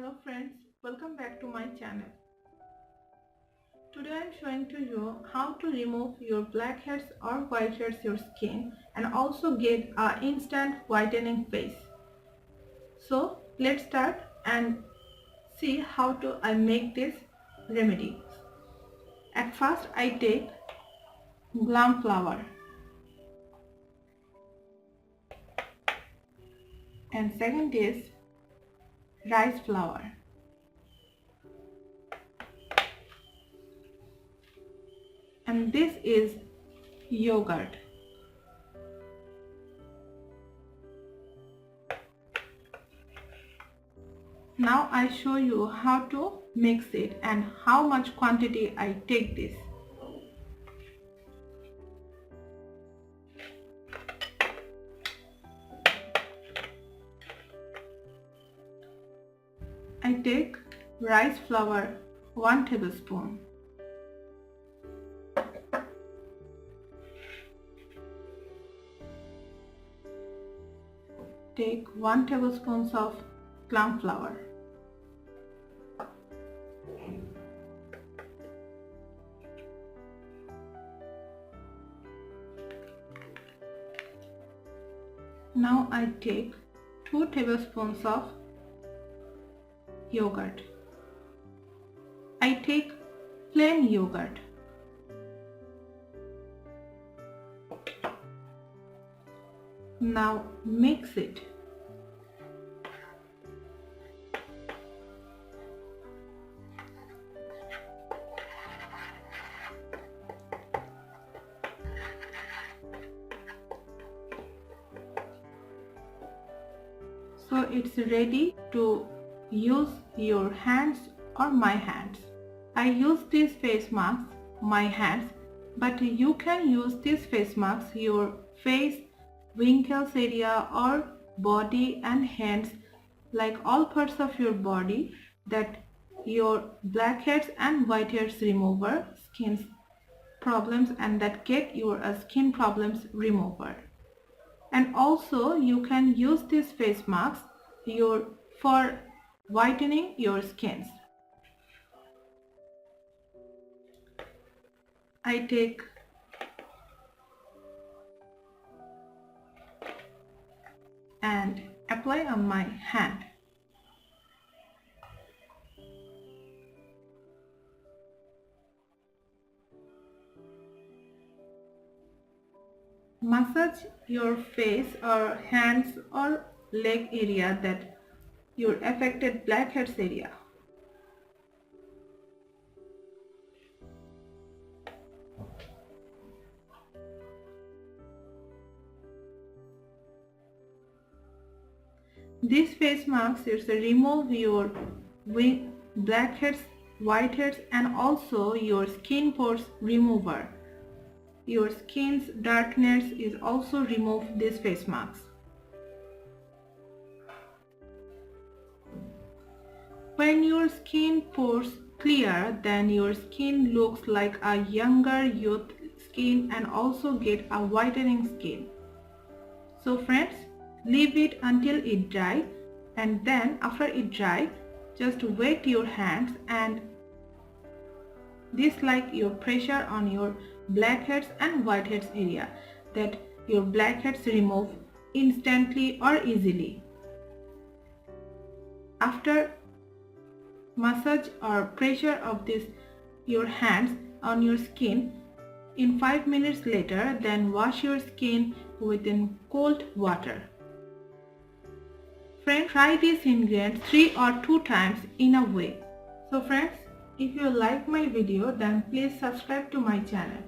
Hello friends, welcome back to my channel. Today I am showing to you how to remove your blackheads or whiteheads your skin and also get an instant whitening face. So let's start and see how to I make this remedy. At first I take Glam flour and second is rice flour. And this is yogurt. Now I show you how to mix it and how much quantity I take this. I take rice flour 1 tablespoon. Take 1 tablespoon of Glam flour. Now I take 2 tablespoons of yogurt. I take plain yogurt. Now mix it. So it's ready to use your hands or my hands. I use these face masks, my hands, but you can use these face masks your face, wrinkles area or body and hands, like all parts of your body that your blackheads and whiteheads remover skin problems and that get your skin problems remover. And also you can use these face masks for whitening your skins. I take and apply on my hand. Massage your face or hands or leg area that your affected blackheads area. This face mask is to remove your blackheads, whiteheads and also your skin pores remover. Your skin's darkness is also removed this face mask. When your skin pores clear, then your skin looks like a younger youth skin and also get a whitening skin. So friends, leave it until it dry and then after it dry, just wet your hands and this like your pressure on your blackheads and whiteheads area that your blackheads remove instantly or easily. After massage or pressure of this your hands on your skin in 5 minutes later, then wash your skin within cold water. Friends, try these ingredients 3 or 2 times in a way. So friends, if you like my video, then please subscribe to my channel.